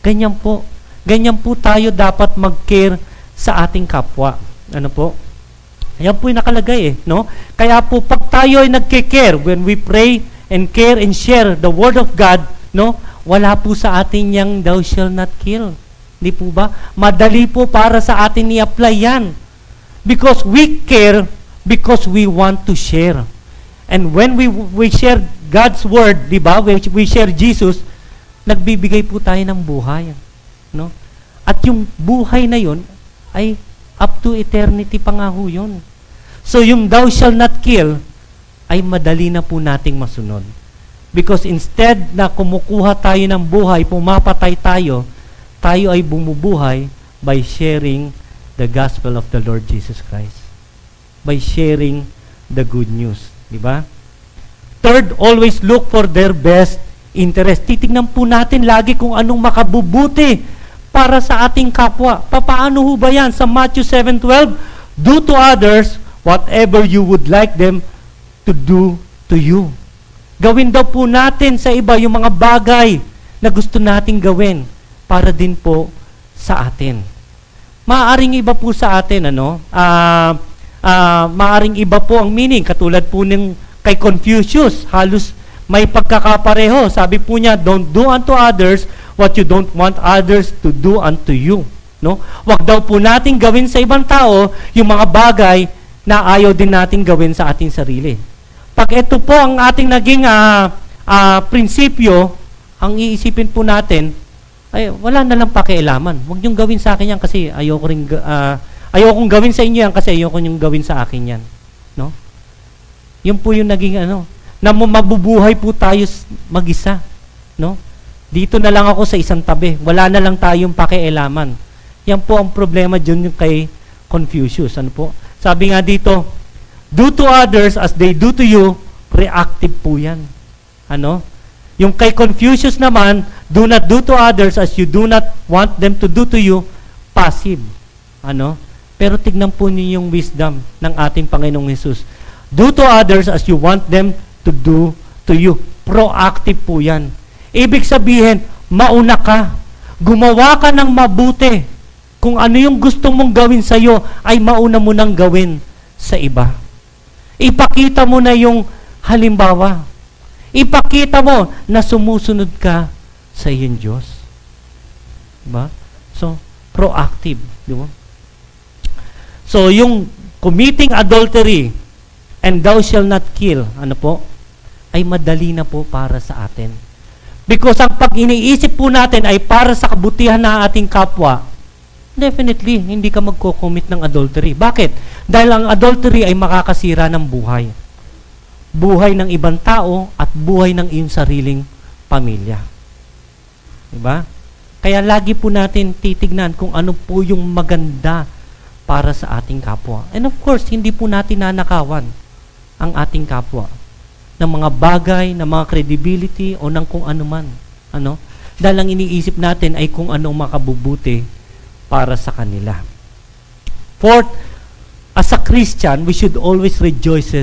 Ganyan po. Ganyan po tayo dapat mag-care sa ating kapwa. Ano po? Yan po yung nakalagay no? Kaya po, pag tayo ay nagke-care, when we pray and care and share the Word of God, no? Wala po sa atin yang thou shall not kill. Di po ba? Madali po para sa atin i-apply yan. Because we care, because we want to share. And when we share God's Word, di ba? We share Jesus, nagbibigay po tayo ng buhay. No? At yung buhay na yun, ay up to eternity pa nga ho yun. So yung thou shall not kill, ay madali na po nating masunod. Because instead na kumukuha tayo ng buhay, pumapatay tayo ay bumubuhay by sharing the gospel of the Lord Jesus Christ. By sharing the good news. Diba? Third, always look for their best interest. Titignan po natin lagi kung anong makabubuti para sa ating kapwa. Papaano ho ba yan? Sa Matthew 7:12, do to others whatever you would like them to do to you. Gawin daw po natin sa iba yung mga bagay na gusto nating gawin para din po sa atin. Maaring iba po sa atin, maaring iba po ang meaning. Katulad po ng kay Confucius, halos may pagkakapareho. Sabi po niya, don't do unto others what you don't want others to do unto you. No? Wag daw po natin gawin sa ibang tao yung mga bagay na ayaw din natin gawin sa ating sarili. Pag ito po ang ating naging prinsipyo, ang iisipin po natin, ay wala na lang pakialaman. Huwag niyong gawin sa akin yan kasi ayokong gawin sa inyo yan kasi ayoko niyong gawin sa akin yan. No? Yun po yung naging na mabubuhay po tayo mag-isa. No? Dito na lang ako sa isang tabi. Wala na lang tayong pakialaman. Yan po ang problema dyan yung kay Confucius. Ano po? Sabi nga dito, do to others as they do to you, reactive po yan. Ano? Yung kay Confucius naman, do not do to others as you do not want them to do to you, passive. Ano? Pero tignan po niyo yung wisdom ng ating Panginoong Hesus. Do to others as you want them to do to you. Proactive po yan. Ibig sabihin, mauna ka. Gumawa ka ng mabuti. Kung ano yung gusto mong gawin sa iyo, ay mauna mo nang gawin sa iba. Ipakita mo na yung halimbawa. Ipakita mo na sumusunod ka sa iyong Diyos. Diba? So, proactive. Diba? So, yung committing adultery and thou shall not kill, ano po, ay madali na po para sa atin. Because ang pag iniisip po natin ay para sa kabutihan ng ating kapwa, definitely, hindi ka magko-commit ng adultery. Bakit? Dahil ang adultery ay makakasira ng buhay. Buhay ng ibang tao at buhay ng iyong sariling pamilya. Diba? Kaya lagi po natin titignan kung ano po yung maganda para sa ating kapwa. And of course, hindi po natin nanakawan ang ating kapwa ng mga bagay, ng mga credibility o ng kung ano man. Ano? Dahil ang iniisip natin ay kung anong makabubuti para sa kanila. Fourth, as a Christian, we should always rejoice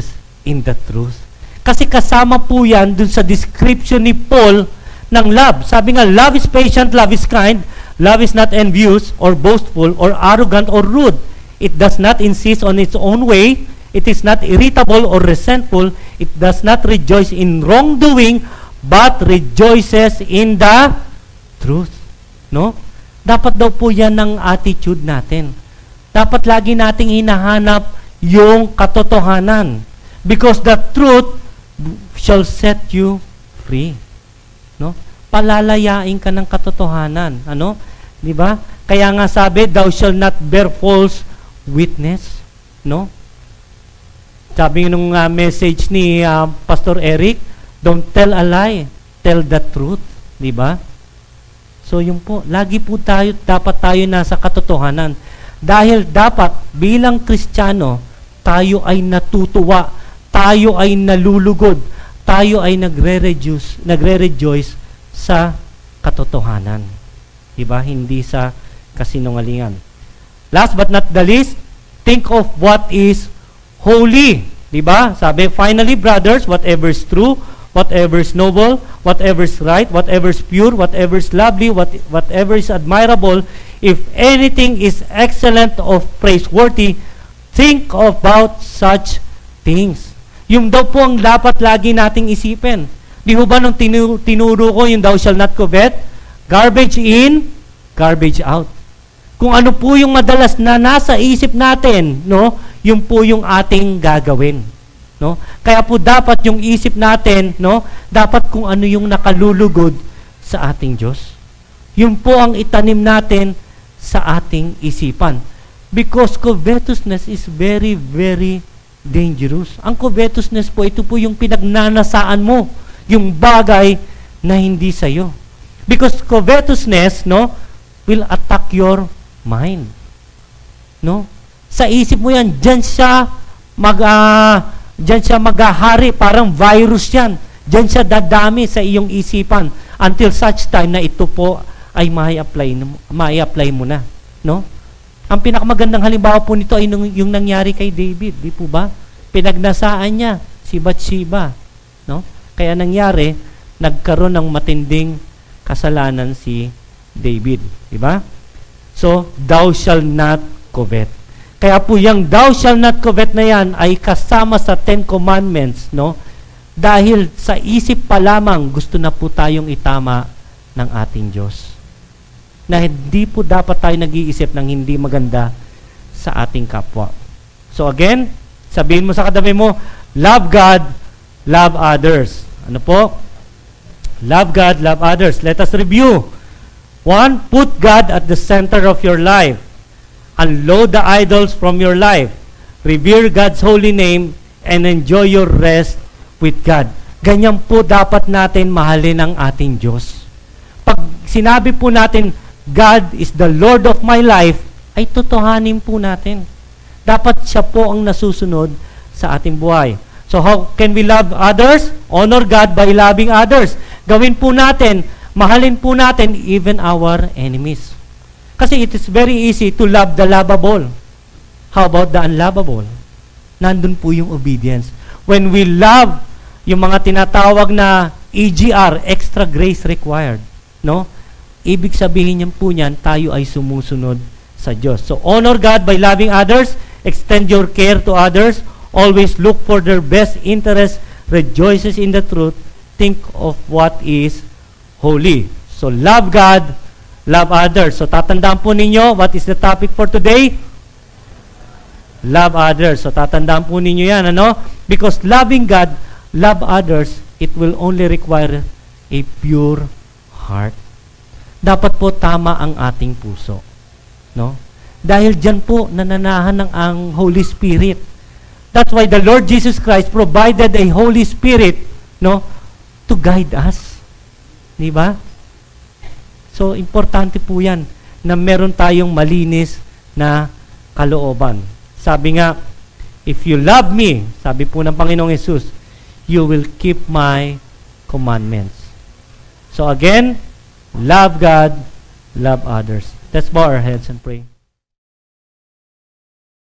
in the truth. Kasi kasama po yan dun sa description ni Paul ng love. Sabi nga, love is patient, love is kind, love is not envious or boastful or arrogant or rude. It does not insist on its own way. It is not irritable or resentful. It does not rejoice in wrongdoing, but rejoices in the truth. No? Dapat daw po yan ang attitude natin. Dapat lagi nating hinahanap yung katotohanan. Because the truth shall set you free. No? Palalayain ka ng katotohanan. Ano? Di ba? Kaya nga sabi, thou shall not bear false witness. No? Sabi nung message ni Pastor Eric, don't tell a lie, tell the truth. Di ba? So yun po, lagi po dapat tayo nasa katotohanan. Dahil dapat bilang Kristiyano, tayo ay natutuwa, tayo ay nalulugod, tayo ay nagre-rejoice sa katotohanan. Diba? Hindi sa kasinungalingan. Last but not the least, Think of what is holy. Diba? Sabi, finally, brothers, whatever is true, whatever is noble, whatever is right, whatever is pure, whatever is lovely, whatever is admirable, if anything is excellent or praiseworthy, think about such things. Yung daw po ang dapat lagi nating isipin. Di ho ba nung tinuro ko yung thou shall not covet? Garbage in, garbage out. Kung ano po yung madalas na nasa isip natin, no? Yung po yung ating gagawin, no? Kaya po dapat yung isip natin, no? Dapat kung ano yung nakalulugod sa ating Diyos. Yun po ang itanim natin sa ating isipan. Because covetousness is very, very dangerous. Ang covetousness po, ito po yung pinagnanasaan mo, yung bagay na hindi sa'yo. Because covetousness, no, will attack your mind. No? Sa isip mo yan, dyan siya maghahari, parang virus yan. Dyan siya dadami sa iyong isipan until such time na ito po ay mai-apply mo na. No? Ang pinakamagandang halimbawa po nito ay yung nangyari kay David. Di po ba? Pinagnasaan niya si Bathsheba. No? Kaya nangyari, nagkaroon ng matinding kasalanan si David. Di ba? So, thou shall not covet. Kaya po yung thou shall not covet na yan ay kasama sa 10 Commandments, no? Dahil sa isip pa lamang gusto na po tayong itama ng ating Diyos. Na hindi po dapat tayo nag-iisip ng hindi maganda sa ating kapwa. So again, sabihin mo sa katabi mo, love God, love others. Ano po? Love God, love others. Let us review. 1, put God at the center of your life. Unload the idols from your life. Revere God's holy name and enjoy your rest with God. Ganyan po dapat natin mahalin ang ating Diyos. Pag sinabi po natin, God is the Lord of my life, ay totohanin po natin. Dapat siya po ang nasusunod sa ating buhay. So how can we love others? Honor God by loving others. Gawin po natin, mahalin po natin even our enemies. Kasi it is very easy to love the lovable. How about the unlovable? Nandun po yung obedience. When we love yung mga tinatawag na EGR, extra grace required, no? Ibig sabihin niyan po niyan, tayo ay sumusunod sa Diyos. So, honor God by loving others, extend your care to others, always look for their best interest, rejoices in the truth, think of what is holy. So, love God, love others. So, tatandaan po ninyo, what is the topic for today? Love others. So, tatandaan po ninyo yan, ano? Because loving God, love others, it will only require a pure heart. Dapat po tama ang ating puso. No? Dahil dyan po nananahan ng ang Holy Spirit. That's why the Lord Jesus Christ provided a Holy Spirit, no, to guide us. Di ba? So, importante po yan na meron tayong malinis na kalooban. Sabi nga, if you love me, sabi po ng Panginoong Jesus, you will keep my commandments. So again, love God, love others. Let's bow our heads and pray.